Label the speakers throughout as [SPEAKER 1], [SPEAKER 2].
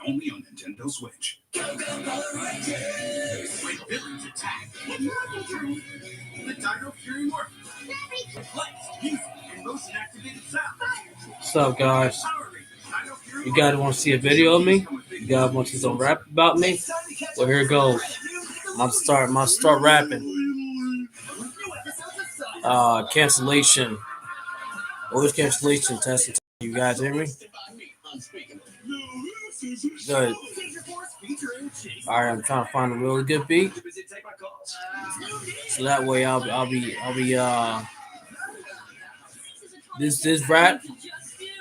[SPEAKER 1] only on Nintendo Switch. When villains attack, it's morphin' time. The Dino Fury Morphin. Lights, music, and motion-activated sound.
[SPEAKER 2] What's up, guys? You guys want to see a video of me? You guys want to see some rap about me? Well, here it goes. I'm gonna start rapping. Cancellation. Always cancellation testing. You guys hear me? Good. All right, I'm trying to find a really good beat, so that way I'll be this rap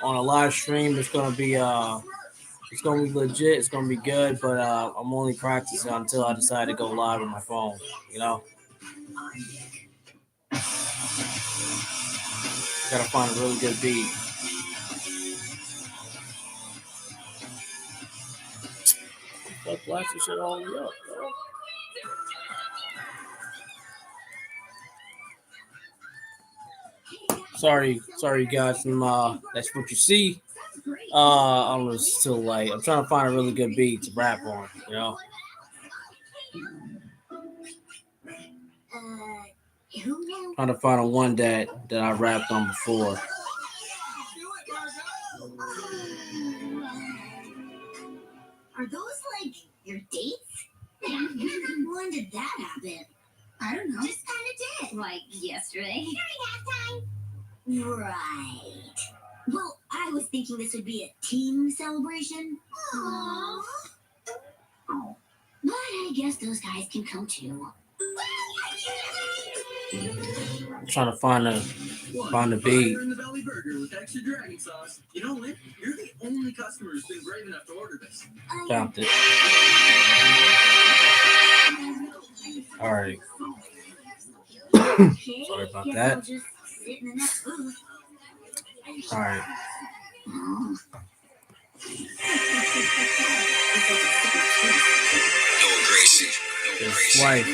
[SPEAKER 2] on a live stream. It's gonna be legit. It's gonna be good, but I'm only practicing until I decide to go live on my phone. You know, gotta find a really good beat. Fuck, blast this shit all the way up, bro. Sorry, guys. That's what you see. I'm still like I'm trying to find a really good beat to rap on. You know. Trying to find a one that I rapped on before.
[SPEAKER 3] Are those like your dates? When did that happen? I don't know. Just kind of did. Like yesterday. During halftime. Right. Well, I was thinking this would be a team celebration. Aww. But I guess those guys can come too.
[SPEAKER 2] I'm trying to find a beat.
[SPEAKER 1] In the belly burger with extra dragon sauce. You know what? You're the only customer who's been brave enough to order this.
[SPEAKER 2] Found it. All right. Sorry about that. All right. It's like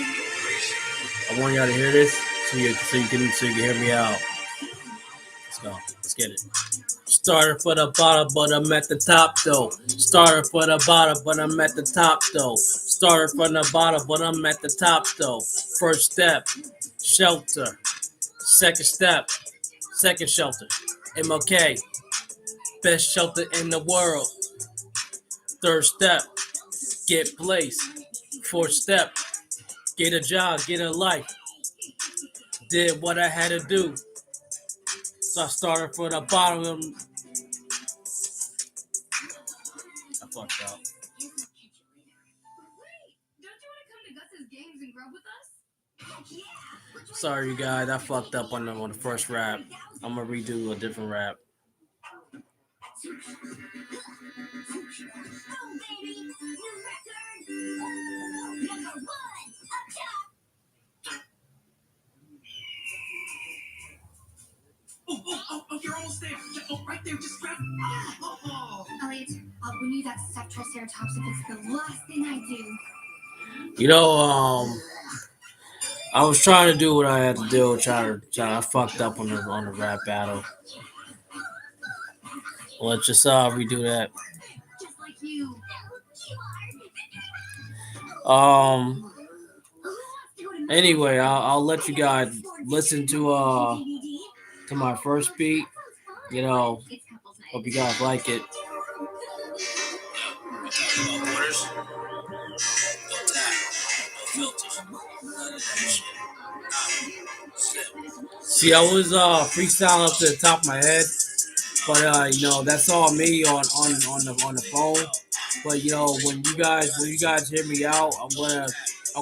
[SPEAKER 2] I want y'all to hear this so you can hear me out. Let's go. Let's get it. Started for the bottom, but I'm at the top though. Started for the bottom, but I'm at the top though. Started from the bottom, but I'm at the top though. First step, shelter. Second step, second shelter. MLK, best shelter in the world. Third step, get placed. Fourth step, get a job, get a life. Did what I had to do. So I started from the bottom. I fucked up. Sorry, you guys. I fucked up on the first rap. I'm gonna redo a different rap.
[SPEAKER 1] Oh, you're almost there. Oh, right there. Just grab it. Oh.
[SPEAKER 3] Elliot, when you that stuff Triceratops, if it's the last thing I do.
[SPEAKER 2] You know, I was trying to do what I had to do. I fucked up on the rap battle. Let's just redo that.
[SPEAKER 3] Just like you.
[SPEAKER 2] Anyway, I'll let you guys listen to my first beat. You know, hope you guys like it. See, I was freestyling up to the top of my head, but you know that's all me on the phone. But you know when you guys hear me out, I'm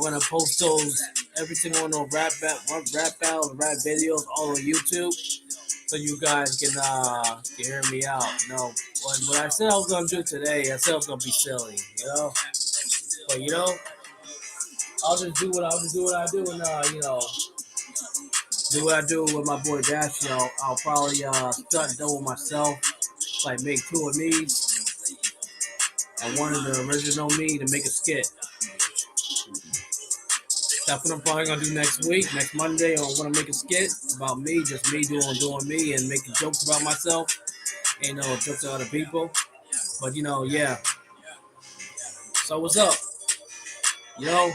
[SPEAKER 2] gonna post those every single one of those rap battles, rap videos all on YouTube, so you guys can hear me out. You know, what I said I was gonna do today, I said I was gonna be silly, you know. But you know, I'll just do what I do, and you know, do what I do with my boy Dash. You know, I'll probably stunt double myself, like make two of me and one of the original me to make a skit. That's what I'm probably gonna do next Monday. I'm gonna make a skit about me, just me doing me, and making jokes about myself, and jokes to other people. But you know, yeah. So what's up? You know,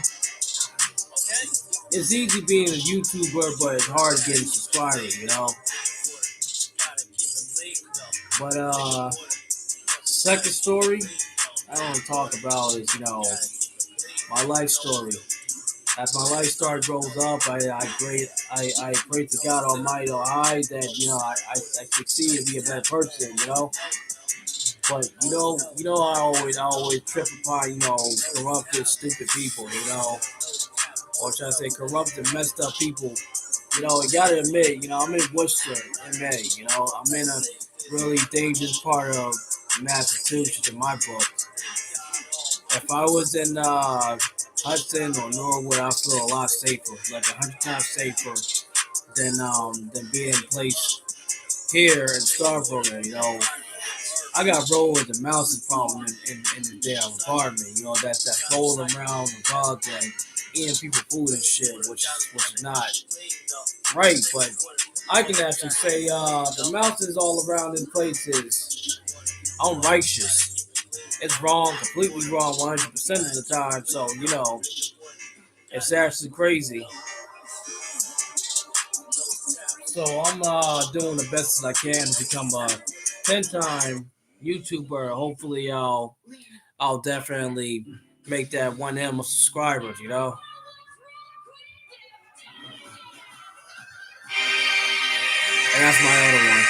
[SPEAKER 2] it's easy being a YouTuber, but it's hard getting subscribers. But second story I want to talk about is my life story. As my life story grows up, I pray to God Almighty or I that I succeed to be a better person. But I always trip upon corrupted, stupid people. Or should I say corrupted, messed up people. You gotta admit, I'm in Worcester, MA. I'm in a really dangerous part of Massachusetts in my book. If I was in Hudson or Norwood, I feel a lot safer, like 100 times safer than being placed here in Scarborough. I got rollers and mouse problem in the damn apartment. That's rolling around the bugs and eating people food and shit, which is not right. But I can actually say the mouse is all around in places. I'm righteous. It's wrong, completely wrong, 100% of the time. So it's actually crazy. So I'm doing the best as I can to become a 10-time YouTuber. Hopefully, I'll definitely make that 1M of subscribers. And that's my other one.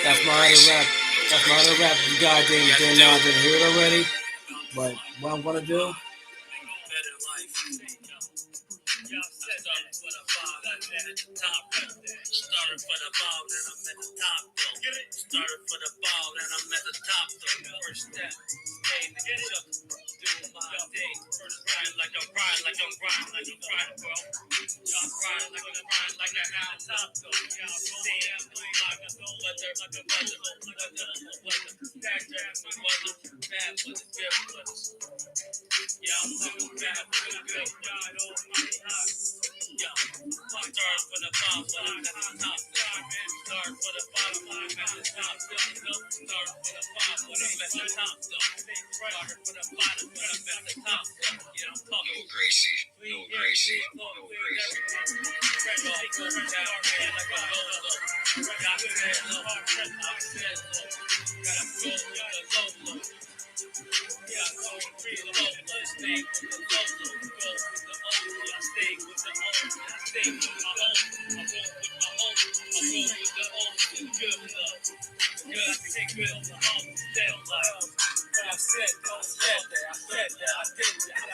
[SPEAKER 2] That's my other rap. That's my other rap. You guys didn't hear it already. But what I'm gonna do? Started for the ball, then I'm at the top though. Started for the ball, then I'm at the top though. First step, stay to get up, do my thing. First grind like I'm grinding, bro. Y'all grind like I'm at the top though. Y'all stand like a weather, bad bad good. Y'all looking bad, good. God almighty high. Start for the bottom, but I'm at the top. Start for the bottom, but I'm at the top. Start for the bottom, but I'm at the top. Start for the bottom, but I'm at the top. No Gracie, no Gracie, no Gracie.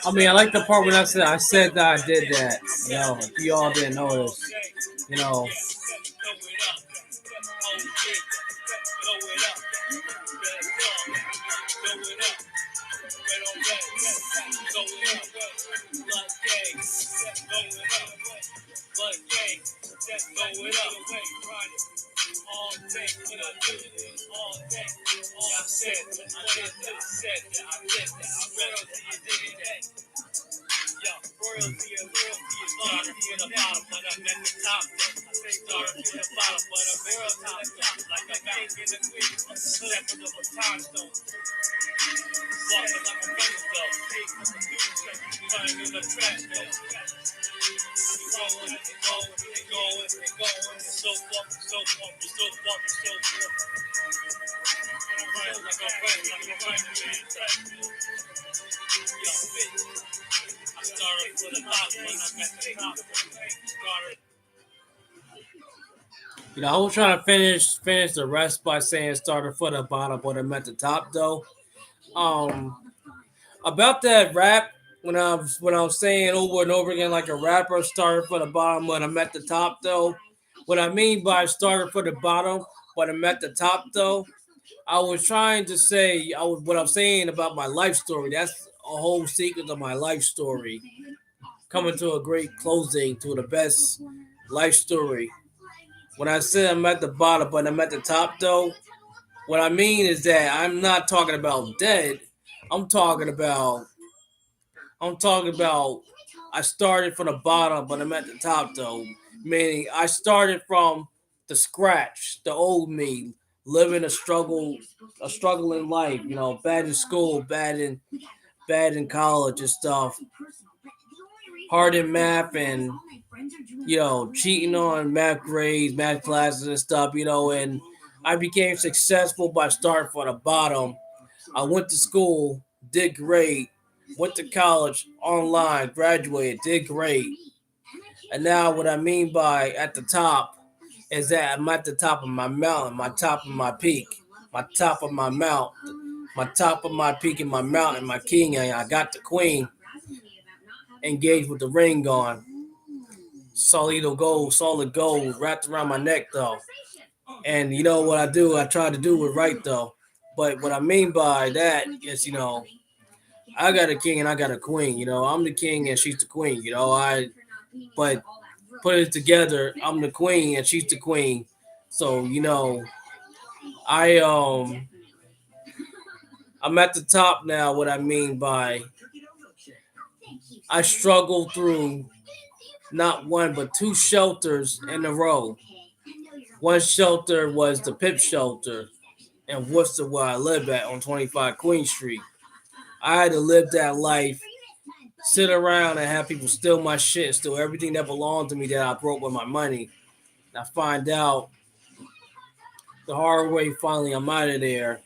[SPEAKER 2] I mean, I like the part when I said that I did that. If you all didn't notice, you know. All day, when I do it, all day, all I said, I did that, I said that, I did that, I read it, you did it, yo, royalty is started from the bottom, but I'm at the top, I say started from the bottom, but I'm at the top, like a king in the queen, stepping up a time stone, walking like a thunderstorm, running in the trash, going, so I was trying to finish the rest by saying started for the bottom, but I'm at the top though. About that rap, when I'm saying over and over again like a rapper started for the bottom, but I'm at the top though. What I mean by started for the bottom, but I'm at the top though. I was trying to say what I'm saying about my life story. That's a whole sequence of my life story coming to a great closing to the best life story. When I say I'm at the bottom, but I'm at the top though, what I mean is that I'm not talking about dead. I'm talking about I started from the bottom, but I'm at the top though. Meaning I started from the scratch, the old me, living a struggling life. You know, bad in school, bad in college and stuff, hard in math, and cheating on math grades, math classes and stuff. And I became successful by starting from the bottom. I went to school, did great, went to college online, graduated, did great. And now what I mean by at the top is that I'm at the top of my mountain, my top of my peak, my top of my mountain, my top of my peak and my mountain, my king, and I got the queen engaged with the ring on. Solid gold wrapped around my neck though. And you know what I do? I try to do it right though. But what I mean by that is, I got a king and I got a queen. I'm the king and she's the queen. But put it together, I'm the queen and she's the queen. So I I'm at the top now. What I mean by I struggled through not one but two shelters in a row. One shelter was the Pip shelter in Worcester, where I live at on 25 Queen Street. I had to live that life, sit around and have people steal my shit, steal everything that belonged to me that I broke with my money. And I find out the hard way. Finally, I'm out of there.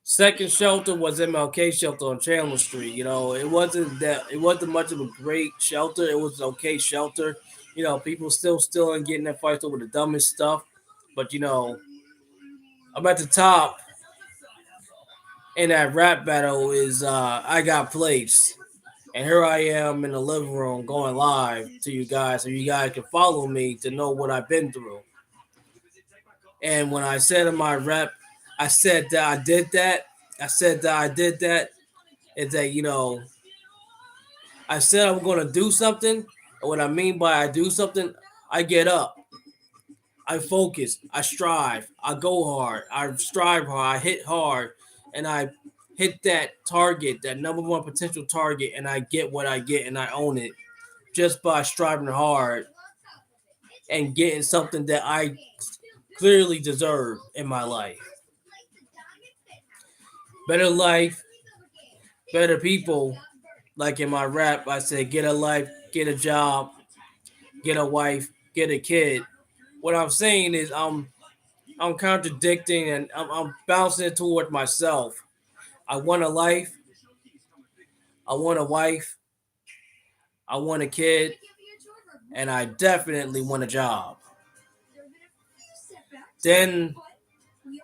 [SPEAKER 2] Second shelter was MLK shelter on Chandler Street. It wasn't much of a great shelter. It was an okay shelter. People still stealing, getting in fights over the dumbest stuff. But I'm at the top, and that rap battle is I got placed. And here I am in the living room going live to you guys so you guys can follow me to know what I've been through. And when I said in my rep, I said that I did that. Is that, I said I'm going to do something. And what I mean by I do something, I get up. I focus. I strive. I go hard. I strive hard. I hit hard. And I hit that target, that number one potential target, and I get what I get and I own it just by striving hard and getting something that I clearly deserve in my life. Better life, better people. Like in my rap, I said, get a life, get a job, get a wife, get a kid. What I'm saying is I'm contradicting and I'm bouncing toward myself. I want a life, I want a wife, I want a kid, and I definitely want a job. Then,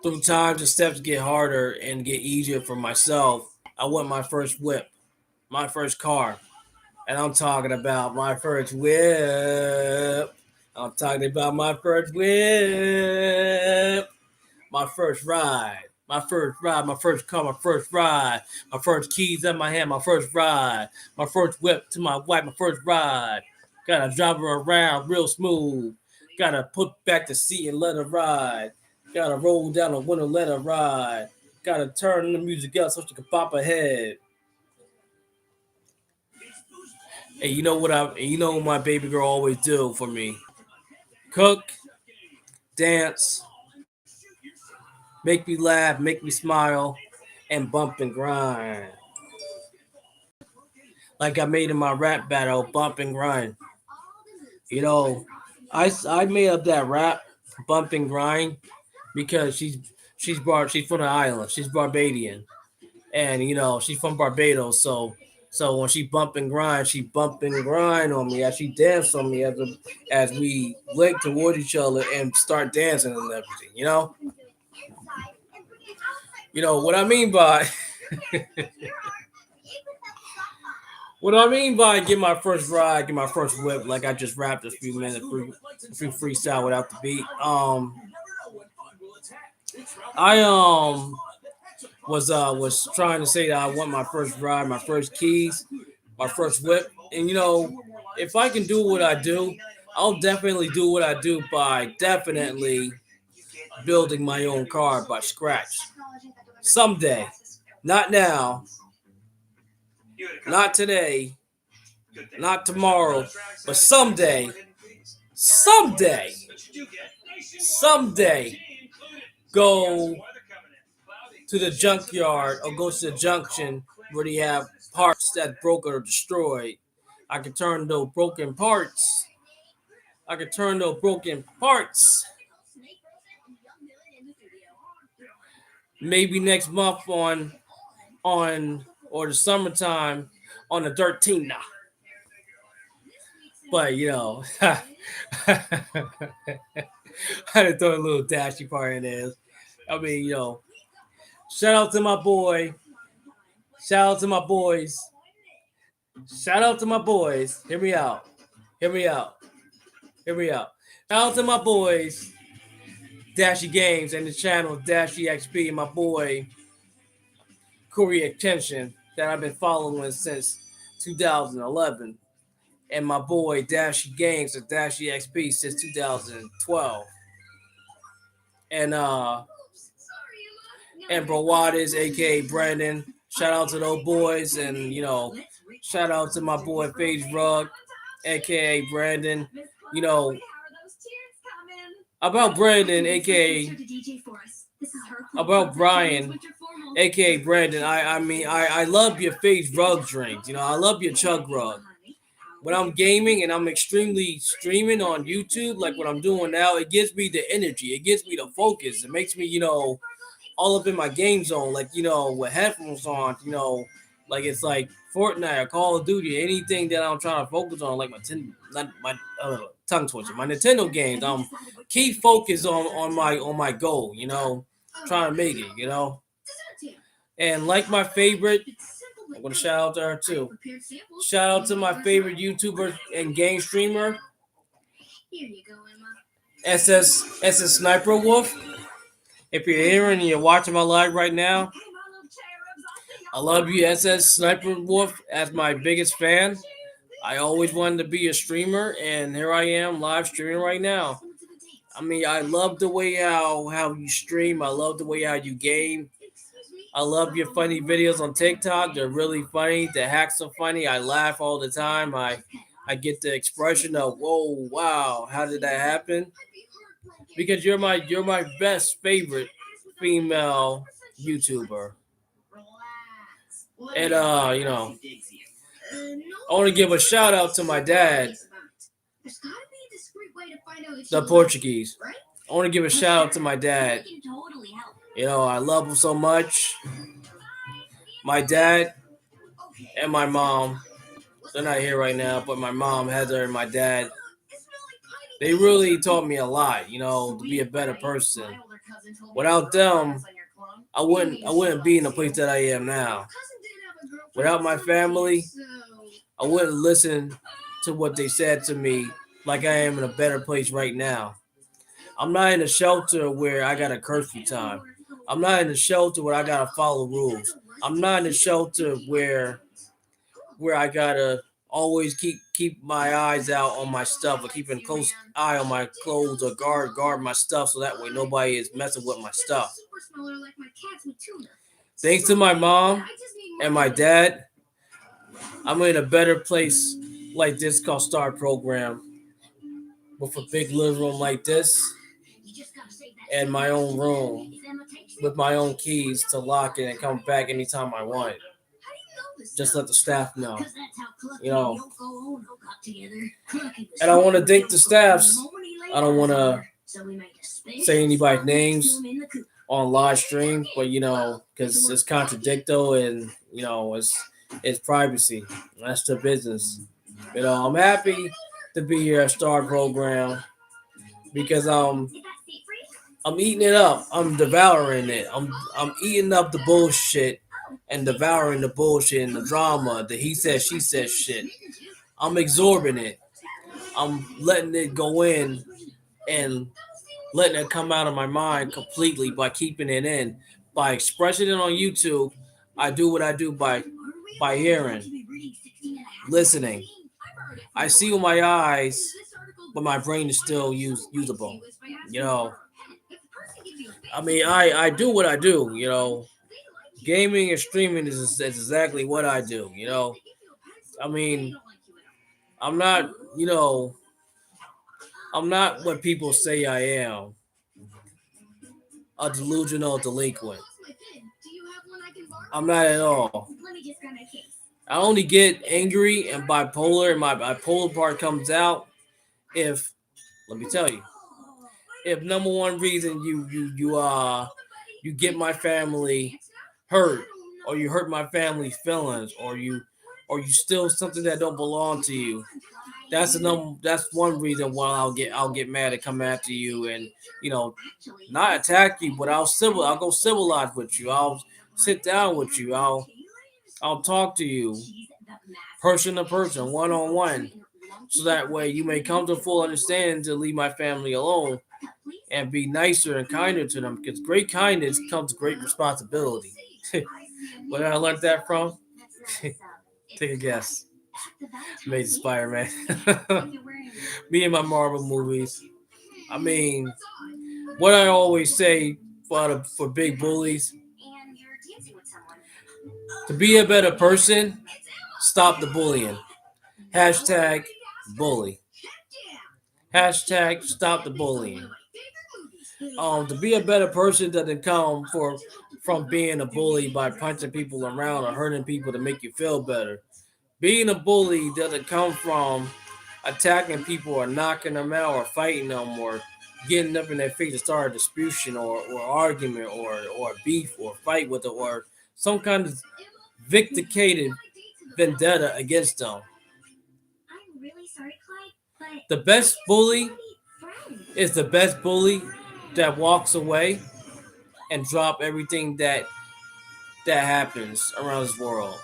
[SPEAKER 2] through time, the steps get harder and get easier for myself. I want my first whip, my first car. And I'm talking about my first whip. I'm talking about my first whip. My first ride. My first ride, my first car, my first ride, my first keys in my hand, my first ride, my first whip to my wife, my first ride. Gotta drive her around real smooth. Gotta put back the seat and let her ride. Gotta roll down the window, let her ride. Gotta turn the music up so she can pop her head. And you know what my baby girl always do for me? Cook, dance, make me laugh, make me smile, and bump and grind. Like I made in my rap battle, bump and grind. You know, I made up that rap, bump and grind, because she's from the island. She's Barbadian, and she's from Barbados. So when she bump and grind on me as she dance on me as we link toward each other and start dancing and everything. What I mean by what I mean by get my first ride, get my first whip, like I just rapped a few minutes free freestyle without the beat. I was trying to say that I want my first ride, my first keys, my first whip, and if I can do what I do, I'll definitely do what I do by definitely building my own car by scratch. Someday, not now, not today, not tomorrow, but someday, someday, go to the junkyard or go to the junction where they have parts that broke or destroyed. I can turn those broken parts. I can turn those broken parts. Maybe next month on or the summertime on the 13th. But I had to throw a little dashy part in there. I mean, shout out to my boy. Shout out to my boys. Shout out to my boys. Hear me out. Hear me out. Hear me out. Shout out to my boys. Dashy Games and the channel Dashy XP and my boy Corey Attention that I've been following since 2011. And my boy Dashy Games and Dashy XP since 2012. And Bro Waters, aka Brandon. Shout out to those boys, and shout out to my boy Phage Rug, aka Brandon. About Brandon, aka about Brian, aka Brandon. I love your Phage Rug drink. I love your Chug Rug. When I'm gaming and I'm extremely streaming on YouTube, like what I'm doing now, it gives me the energy. It gives me the focus. It makes me, all up in my game zone, like, with headphones on, like it's like Fortnite or Call of Duty, anything that I'm trying to focus on, like my tongue twister, my Nintendo games. Keep focus on my goal, trying to make it, And like my favorite, I'm gonna shout out to her too. Shout out to my favorite YouTuber and game streamer, SS Sniper Wolf. If you're here and you're watching my live right now, I love you, SS Sniper Wolf, as my biggest fan. I always wanted to be a streamer, and here I am live streaming right now. I love the way how you stream. I love the way how you game. I love your funny videos on TikTok. They're really funny. The hacks are funny. I laugh all the time. I get the expression of "whoa, wow, how did that happen?" Because you're my best favorite female YouTuber. And I want to give a shout out to my dad, the Portuguese. I want to give a shout out to my dad. I love him so much. My dad and my mom, they're not here right now, but my mom, Heather, and my dad, they really taught me a lot, to be a better person. Without them, I wouldn't be in the place that I am now. Without my family, I wouldn't listen to what they said to me like I am in a better place right now. I'm not in a shelter where I got a curfew time. I'm not in a shelter where I gotta follow rules. I'm not in a shelter where I gotta always keep my eyes out on my stuff or keeping a close eye on my clothes or guard my stuff so that way nobody is messing with my stuff. Thanks to my mom and my dad, I'm in a better place like this called Star Program with a big living room like this and my own room with my own keys to lock it and come back anytime I want. Just let the staff know, And I want to thank the staffs. I don't want to say anybody's names on live stream, but because it's contradictory and it's privacy. That's the business. I'm happy to be here at Star Program because I'm eating it up. I'm devouring it. I'm eating up the bullshit and devouring the bullshit and the drama, the he said, she said shit. I'm absorbing it. I'm letting it go in and letting it come out of my mind completely by keeping it in. By expressing it on YouTube, I do what I do by hearing, listening. I see with my eyes, but my brain is still usable. I do what I do. Gaming and streaming is exactly what I do. I'm not, I'm not what people say I am. a delusional delinquent. I'm not at all. I only get angry and bipolar, and my bipolar part comes out if, let me tell you, if number one reason you get my family hurt, or you hurt my family's feelings, or you steal something that don't belong to you. That's one reason why I'll get mad and come after you, and you know, not attack you, but I'll go civilize with you. I'll sit down with you. I'll talk to you person to person, one on one, so that way you may come to full understanding to leave my family alone and be nicer and kinder to them, because great kindness comes great responsibility. Where did I learn that from? Take a guess. Amazing Spider-Man. Me and my Marvel movies. I mean, what I always say for big bullies, to be a better person, stop the bullying. Hashtag bully. Hashtag stop the bullying. To be a better person doesn't come from being a bully by punching people around or hurting people to make you feel better. Being a bully doesn't come from attacking people or knocking them out or fighting them or getting up in their face to start a disputation or argument or beef or fight with them or some kind of vindicated vendetta against them. The best bully is the best bully that walks away and drop everything that happens around this world.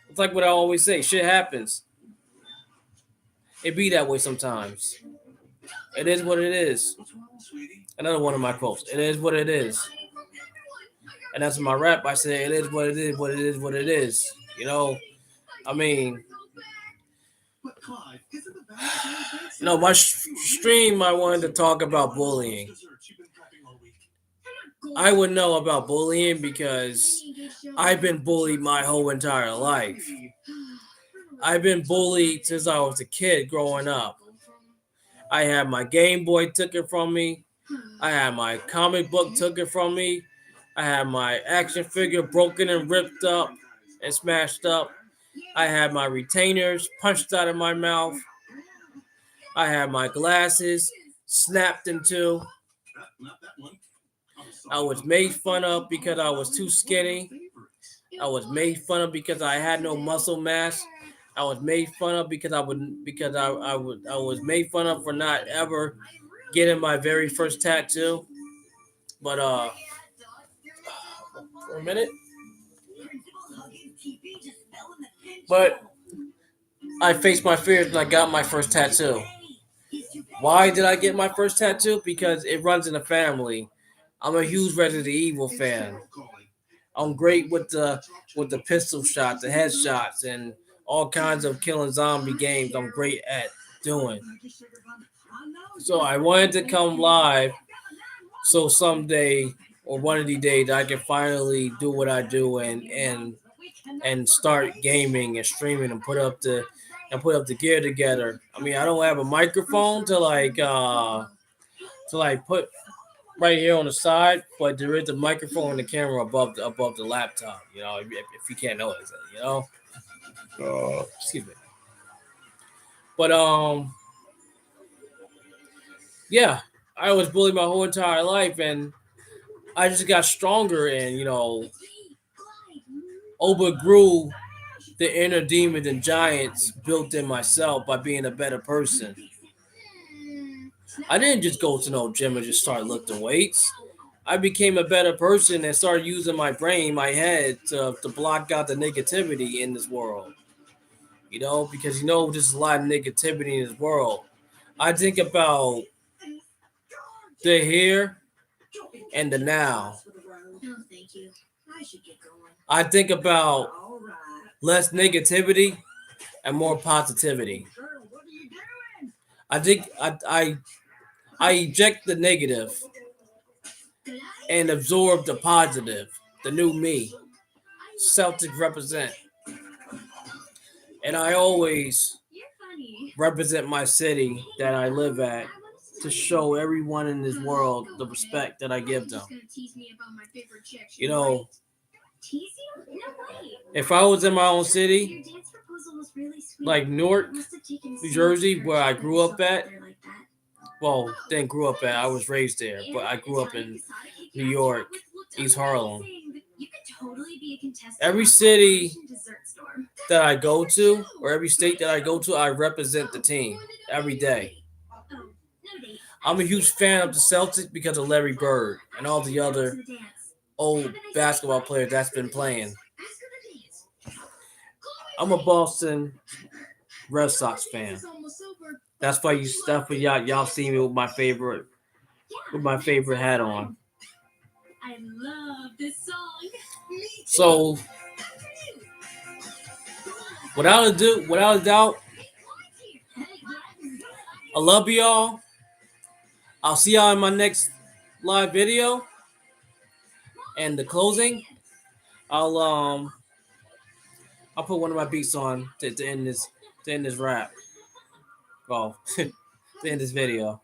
[SPEAKER 2] It's like what I always say, shit happens. It be that way sometimes. It is what it is. Another one of my quotes. It is what it is. And that's my rap. I say it is what it is, what it is, what it is. You know, I mean, my stream, I wanted to talk about bullying. I would know about bullying because I've been bullied my whole entire life. I've been bullied since I was a kid growing up. I had my Game Boy taken from me. I had my comic book taken from me. I had my action figure broken and ripped up and smashed up. I had my retainers punched out of my mouth. I had my glasses snapped in two. I was made fun of because I was too skinny. I was made fun of because I had no muscle mass. I was made fun of because I was made fun of for not ever getting my very first tattoo. But for a minute. But I faced my fears and I got my first tattoo. Why did I get my first tattoo? Because it runs in the family. I'm a huge Resident Evil fan. I'm great with the pistol shots, the headshots, and all kinds of killing zombie games. I'm great at doing. So I wanted to come live, so someday or one of these days I can finally do what I do and start gaming and streaming and put up the gear together. I mean, I don't have a microphone to put right here on the side, but there is a microphone and the camera above the laptop. You know, if you can't notice it, you know. Excuse me. But yeah, I was bullied my whole entire life, and I just got stronger and overgrew the inner demons and giants built in myself by being a better person. I didn't just go to no gym and just start lifting weights. I became a better person and started using my brain, my head to block out the negativity in this world. You know, because there's a lot of negativity in this world. I think about the here and the now. I think about less negativity and more positivity. I think I eject the negative and absorb the positive, the new me. Celtics represent. And I always represent my city that I live at to show everyone in this world the respect that I give them. You know, if I was in my own city, like Newark, New Jersey, where I grew up at, well, didn't grew up at, I was raised there, but I grew up in New York, East Harlem. Every city that I go to, or every state that I go to, I represent the team every day. I'm a huge fan of the Celtics because of Larry Bird and all the other old basketball players that's been playing. I'm a Boston Red Sox fan. That's why y'all see me with my favorite hat on.
[SPEAKER 3] I love this song.
[SPEAKER 2] So without a doubt, I love y'all. I'll see y'all in my next live video. And the closing, I'll put one of my beats on to end this rap. Well, to end this video.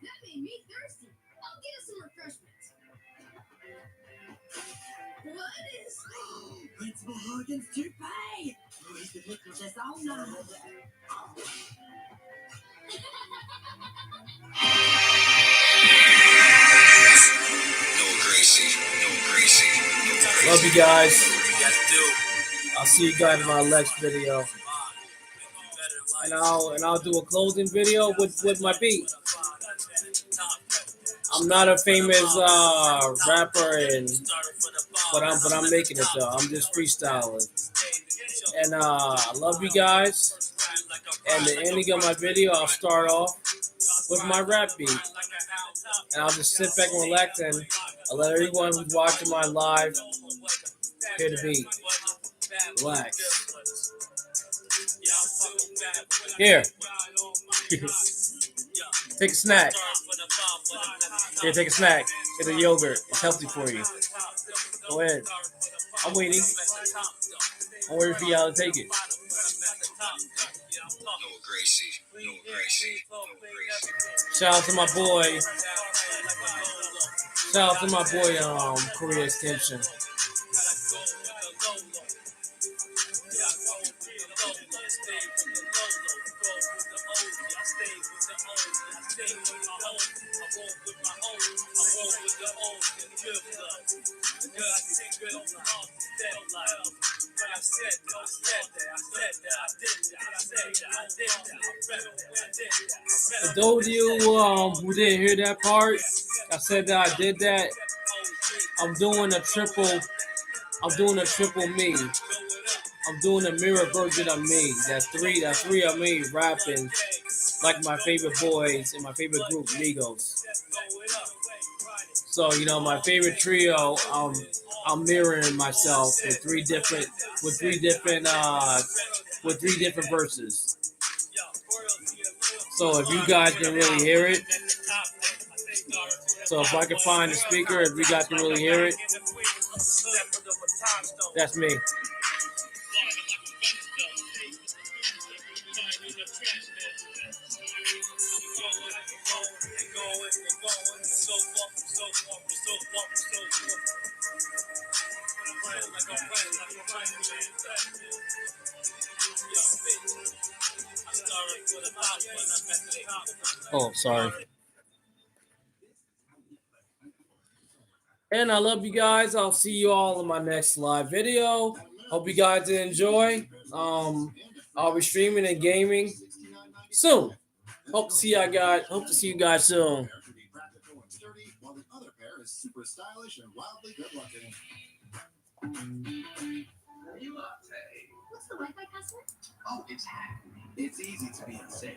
[SPEAKER 2] Love you guys. I'll see you guys in my next video. And I'll do a closing video with my beat. I'm not a famous rapper, but I'm making it though. I'm just freestyling. And I love you guys. And the ending of my video, I'll start off with my rap beat. And I'll just sit back and relax, and I'll let everyone who's watching my live hear the beat. Relax. Here. Take a snack. Here, take a snack. It's a yogurt. It's healthy for you. Go ahead. I'm waiting. I'm waiting for y'all to take it. Shout out to my boy. Shout out to my boy, Korea Extension. For those of you who didn't hear that part, I said that I did that. I'm doing a triple me. I'm doing a mirror version of me. That's three of me rapping like my favorite boys in my favorite group, Migos. So my favorite trio, I'm mirroring myself with three different verses. So if you guys can really hear it, so if I can find the speaker, if you guys can really hear it, that's me. Oh, sorry. And I love you guys. I'll see you all in my next live video. Hope you guys enjoy. I'll be streaming and gaming soon. Hope to see you guys soon.
[SPEAKER 1] Super stylish and wildly good looking. What's the Wi-Fi password? Oh, it's easy to be unsafe.